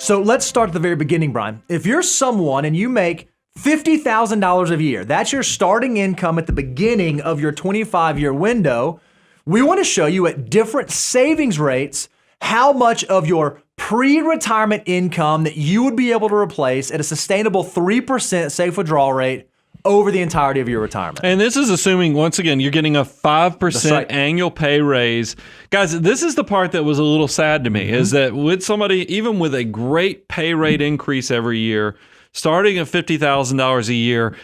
So let's start at the very beginning, Brian. If you're someone and you make $50,000 a year, that's your starting income at the beginning of your 25-year window, we want to show you at different savings rates how much of your pre-retirement income that you would be able to replace at a sustainable 3% safe withdrawal rate over the entirety of your retirement. And this is assuming, once again, you're getting a 5% annual pay raise. Guys, this is the part that was a little sad to me, is that with somebody, even with a great pay rate increase every year, starting at $50,000 a year,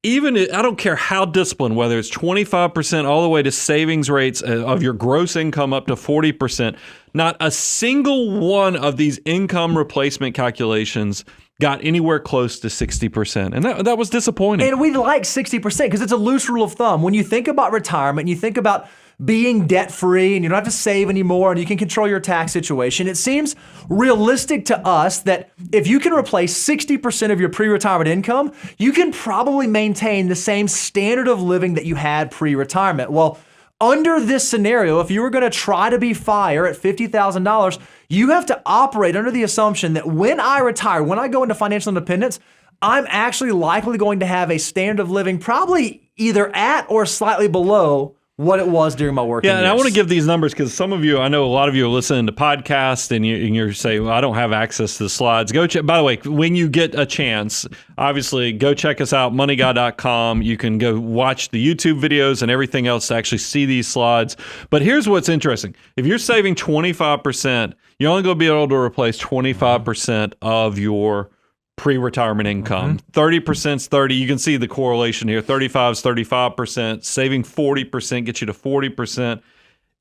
even I don't care how disciplined, whether it's 25% all the way to savings rates of your gross income up to 40%, not a single one of these income replacement calculations got anywhere close to 60%. And that was disappointing. And we like 60% because it's a loose rule of thumb. When you think about retirement, and you think about being debt-free and you don't have to save anymore and you can control your tax situation, it seems realistic to us that if you can replace 60% of your pre-retirement income, you can probably maintain the same standard of living that you had pre-retirement. Well, under this scenario, if you were going to try to be FIRE at $50,000, you have to operate under the assumption that when I retire, when I go into financial independence, I'm actually likely going to have a standard of living probably either at or slightly below what it was during my working years. Yeah, and I want to give these numbers because some of you, I know a lot of you are listening to podcasts and you're saying, well, I don't have access to the slides. Go check. By the way, when you get a chance, obviously go check us out, moneyguy.com. You can go watch the YouTube videos and everything else to actually see these slides. But here's what's interesting. If you're saving 25%, you're only going to be able to replace 25% of your pre-retirement income. 30% is 30. You can see the correlation here. 35 is 35%. Saving 40% gets you to 40%.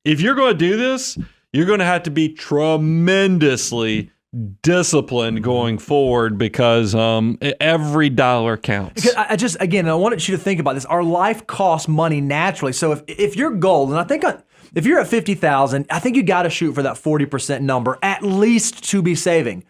If you're going to do this, you're going to have to be tremendously disciplined going forward because every dollar counts. Because I wanted you to think about this. Our life costs money naturally. So if your goal, and I think if you're at 50,000, I think you got to shoot for that 40% number at least to be saving.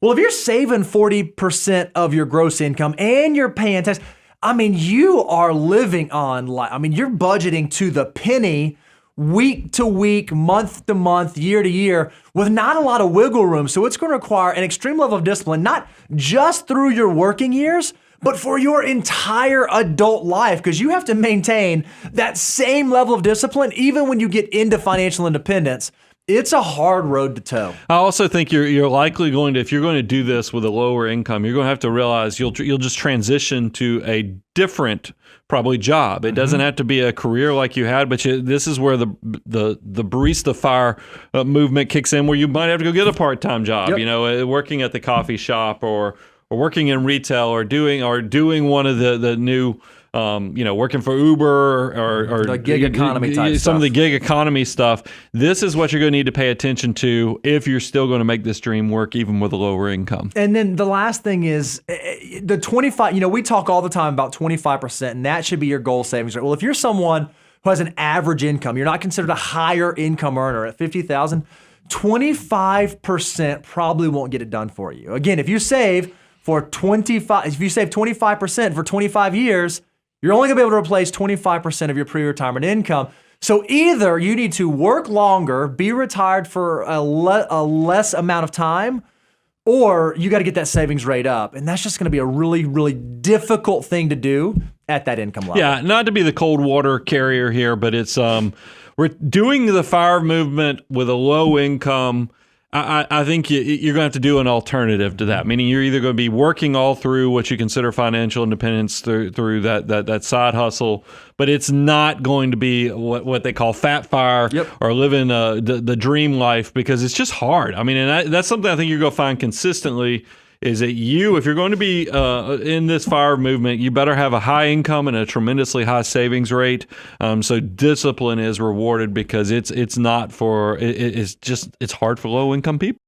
Well, if you're saving 40% of your gross income and you're paying tax, you are living on you're budgeting to the penny, week to week, month to month, year to year, with not a lot of wiggle room. So it's going to require an extreme level of discipline, not just through your working years, but for your entire adult life, because you have to maintain that same level of discipline even when you get into financial independence. It's a hard road to toe. I also think you're likely going to, if you're going to do this with a lower income, you're going to have to realize you'll just transition to a different probably job. It doesn't have to be a career like you had, but this is where the barista FIRE movement kicks in, where you might have to go get a part-time job. Yep. Working at the coffee shop or working in retail or doing one of the new. Working for Uber or the gig economy type stuff. Some of the gig economy stuff. This is what you're going to need to pay attention to if you're still going to make this dream work, even with a lower income. And then the last thing is the 25, we talk all the time about 25%, and that should be your goal savings rate. Well, if you're someone who has an average income, you're not considered a higher income earner at 50,000, 25% probably won't get it done for you. Again, if you save 25% for 25 years, you're only going to be able to replace 25% of your pre-retirement income. So either you need to work longer, be retired for a less amount of time, or you got to get that savings rate up. And that's just going to be a really, really difficult thing to do at that income level. Yeah, not to be the cold water carrier here, but it's we're doing the FIRE movement with a low income. I think you're going to have to do an alternative to that, meaning you're either going to be working all through what you consider financial independence through that side hustle, but it's not going to be what they call fat FIRE. Yep. Or living the dream life, because it's just hard. And that's something I think you're going to find consistently is that if you're going to be in this FIRE movement, you better have a high income and a tremendously high savings rate. So discipline is rewarded because it's hard for low income people.